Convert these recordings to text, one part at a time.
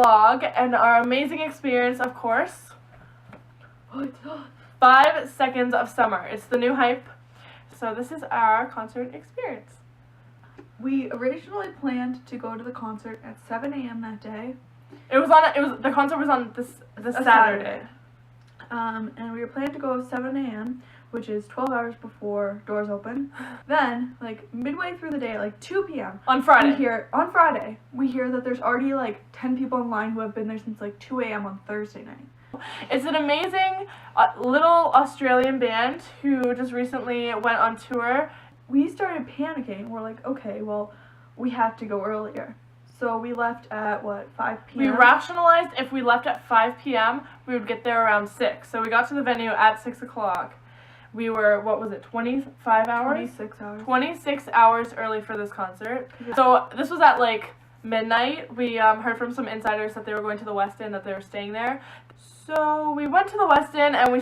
vlog and our amazing experience, of course. 5 Seconds of Summer. It's the new hype. So this is our concert experience. We originally planned to go to the concert at 7 a.m. that day. The concert was on this Saturday. And we were planning to go at 7 a.m., which is 12 hours before doors open. Then, like, midway through the day, like 2 p.m. On Friday. We hear that there's already, like, 10 people in line who have been there since, like, 2 a.m. on Thursday night. It's an amazing little Australian band who just recently went on tour. We started panicking. We're like, okay, well, we have to go earlier. So we left at, 5 p.m.? We rationalized if we left at 5 p.m., we would get there around 6. So we got to the venue at 6 o'clock. We were, 25 hours? 26 hours. 26 hours early for this concert. So this was at, like, midnight. We heard from some insiders that they were going to the West End, that they were staying there. So we went to the West End and we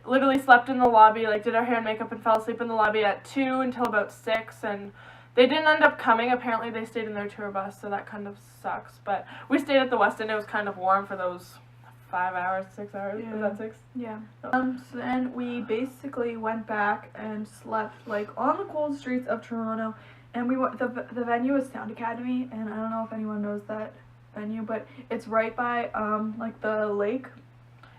literally slept in the lobby, like did our hair and makeup and fell asleep in the lobby at 2 until about 6, and they didn't end up coming. Apparently they stayed in their tour bus, so that kind of sucks. But we stayed at the West End. It was kind of warm for those 5 hours, 6 hours. Yeah. Was that 6? Yeah. So then we basically went back and slept, like, on the cold streets of Toronto, and the venue is Sound Academy, and I don't know if anyone knows that venue, but it's right by, like, the lake.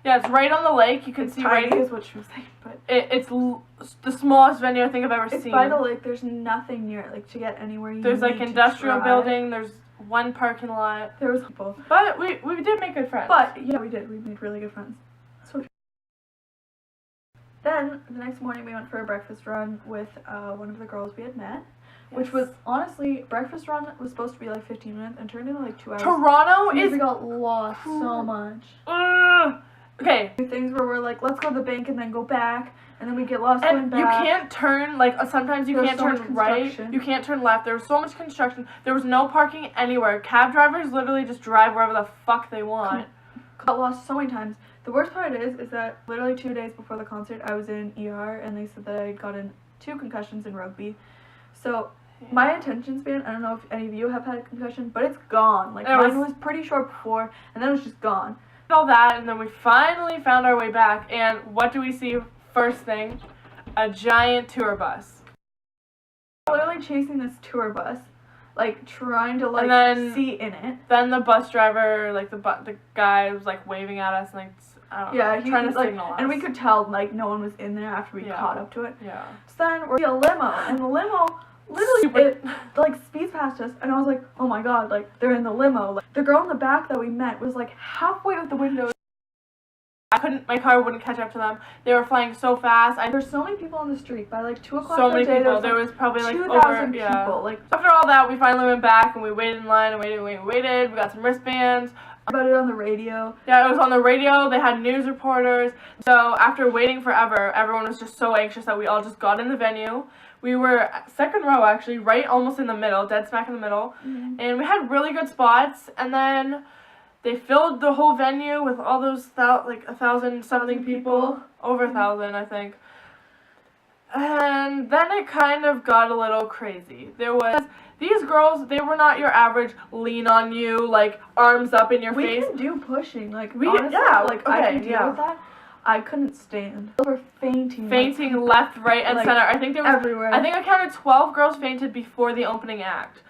Yeah, it's right on the lake. You can see tiny, right. Is what she was saying, but it's the smallest venue I think I've ever seen. It's by the lake. There's nothing near it, like, to get anywhere. There's like industrial building. There's one parking lot. There was people, but we did make good friends. But yeah, we did. We made really good friends. So then the next morning we went for a breakfast run with one of the girls we had met. Yes. Which was, honestly, breakfast run was supposed to be like 15 minutes and turned into like 2 hours. Toronto we got lost so much. Okay. Things where we're like, let's go to the bank and then go back, and then we get lost and going back. You can't turn, like, sometimes you can't turn right, you can't turn left. There was so much construction. There was no parking anywhere. Cab drivers literally just drive wherever the fuck they want. Got lost so many times. The worst part is that literally 2 days before the concert, I was in ER, and they said that I had gotten 2 concussions in rugby. So my attention span, I don't know if any of you have had a concussion, but it's gone. Like, mine was pretty short before, and then it was just gone. All that, and then we finally found our way back, and what do we see first thing? A giant tour bus. Literally chasing this tour bus, like, trying to, like, see in it. Then the bus driver, like, the guy was, like, waving at us, and, like, I don't know, he trying to was, like, signal us. And we could tell, like, no one was in there after we caught up to it. Yeah. So then we're in a limo, and the limo literally, it, like, speeds past us, and I was like, oh my god, like, they're in the limo. Like, the girl in the back that we met was, like, halfway out the window. My car wouldn't catch up to them. They were flying so fast. There's so many people on the street. By, like, 2 o'clock so many day, people. There was probably, like, 2,000 people. Like, after all that, we finally went back, and we waited in line, and waited. We got some wristbands. About it on the radio. Yeah, it was on the radio. They had news reporters. So after waiting forever, everyone was just so anxious that we all just got in the venue. We were second row, actually, right almost in the middle, dead smack in the middle. Mm-hmm. And we had really good spots. And then they filled the whole venue with all those, like, 1,000-something people. Over 1,000, I think. And then it kind of got a little crazy. These girls, they were not your average lean on you, like, arms up in your face. We can do pushing, like, honestly, I can deal with that. I couldn't stand. They were fainting. Fainting left, right, and center. I think there was everywhere. I think I counted 12 girls fainted before the opening act.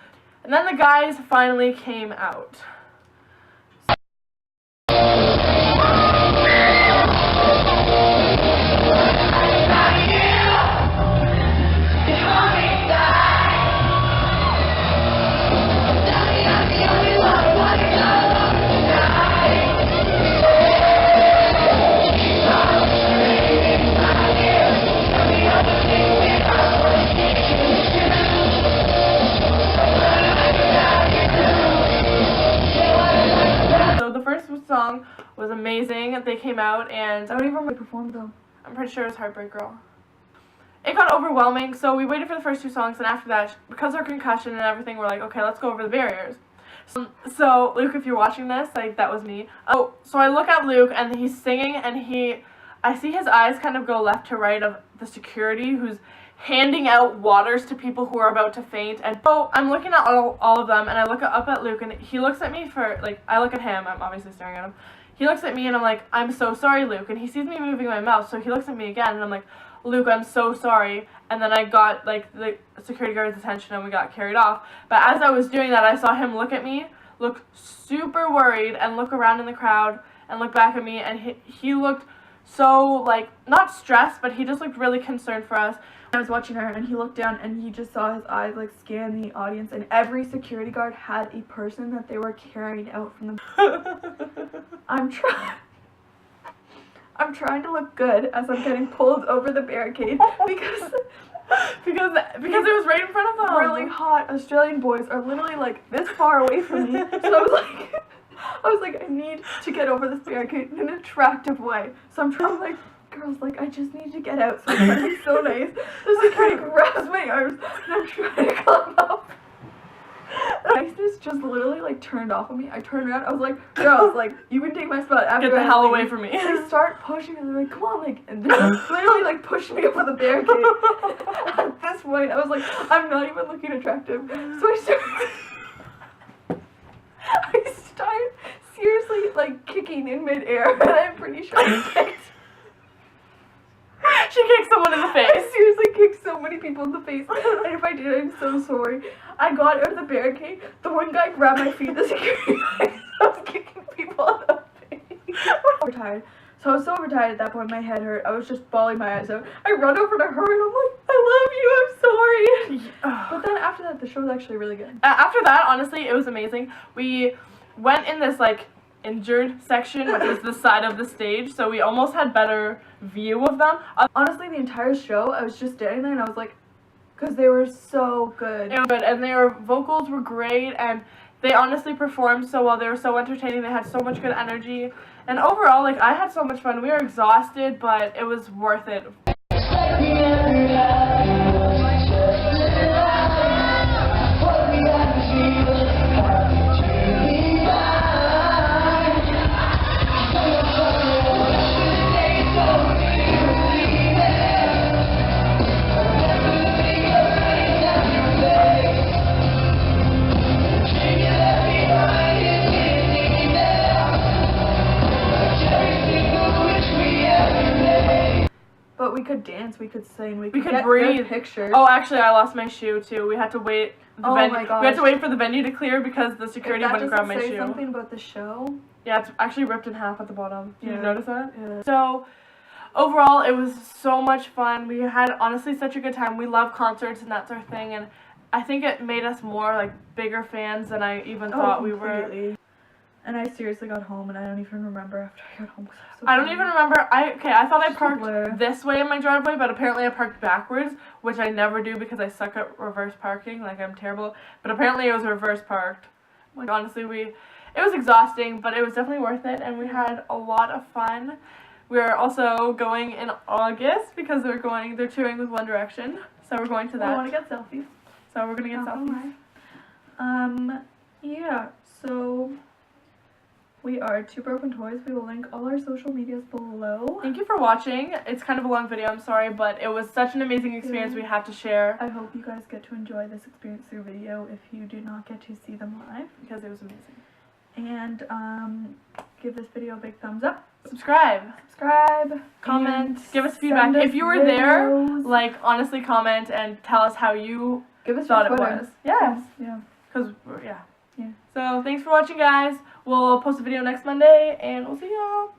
And then the guys finally came out. Song was amazing. They came out, and I don't even remember who performed them. I'm pretty sure it was Heartbreak Girl. It got overwhelming, so we waited for the first 2 songs, and after that, because of our concussion and everything, we're like, okay, let's go over the barriers. So Luke, if you're watching this, like, that was me. Oh, so I look at Luke, and he's singing, and I see his eyes kind of go left to right of the security, handing out waters to people who are about to faint. And so I'm looking at all of them, and I look up at Luke, and he looks at me for, like, I look at him, I'm obviously staring at him. He looks at me, and I'm like, I'm so sorry, Luke. And he sees me moving my mouth, so he looks at me again, and I'm like, Luke, I'm so sorry. And then I got, like, the security guard's attention, and we got carried off. But as I was doing that, I saw him look at me, look super worried, and look around in the crowd, and look back at me, and he looked so, like, not stressed, but he just looked really concerned for us. I was watching her, and he looked down, and he just saw his eyes, like, scan the audience, and every security guard had a person that they were carrying out from the... I'm trying to look good as I'm getting pulled over the barricade because it was right in front of them. Really hot Australian boys are literally, like, this far away from me, so I was like, I need to get over this barricade in an attractive way, so I'm trying to, like, girls, like, I just need to get out, so I'm trying to be so nice. The security grabs my arms, and I'm trying to climb up. The niceness just literally, like, turned off on me. I turned around, I was like, girls, like, you can take my spot after. Get the hell away from me. They start pushing me, they're like, come on, like, and they're literally, like, pushing me over the barricade. At this point, I was like, I'm not even looking attractive. So I started seriously, like, kicking in midair, and I'm pretty sure I kicked. She kicked someone in the face. I seriously kicked so many people in the face, and if I did, I'm so sorry. I got out of the barricade, the one guy grabbed my feet, the security guy was kicking people in the face. Overtired. So I was so overtired at that point, my head hurt, I was just bawling my eyes out. I run over to her, and I'm like, I love you, I'm sorry. But then after that, the show was actually really good. After that, honestly, it was amazing. We went in this, like, injured section, which is the side of the stage, so we almost had better view of them. Honestly, the entire show, I was just standing there and I was like, because they were so good. It was good, and their vocals were great, and they honestly performed so well. They were so entertaining, they had so much good energy, and overall, like, I had so much fun. We were exhausted, but it was worth it. But we could dance, we could sing, we could breathe. Get pictures. Oh, actually, I lost my shoe too. We had to wait. My gosh. We had to wait for the venue to clear because the security wouldn't grab my shoe. Does that say something about the show? Yeah, it's actually ripped in half at the bottom. Did you notice that? Yeah. So, overall, it was so much fun. We had, honestly, such a good time. We love concerts, and that's our thing, and I think it made us more, like, bigger fans than I even thought we were. And I seriously got home, and I don't even remember after I got home. I don't even remember. I thought I parked this way in my driveway, but apparently I parked backwards, which I never do because I suck at reverse parking. Like, I'm terrible. But apparently it was reverse parked. Like, honestly, it was exhausting, but it was definitely worth it, and we had a lot of fun. We're also going in August because they're touring with One Direction, so we're going to that. I want to get selfies. So we're gonna get selfies. Yeah. So. We are Two Broken Toys. We will link all our social medias below. Thank you for watching. It's kind of a long video, I'm sorry, but it was such an amazing experience we had to share. I hope you guys get to enjoy this experience through video if you do not get to see them live. Because it was amazing. And give this video a big thumbs up. Subscribe. Comment. Give us feedback. If you were there, like, honestly comment and tell us how you thought it was. Yes. Yeah. Because, yeah. So, thanks for watching, guys. We'll post a video next Monday, and we'll see y'all.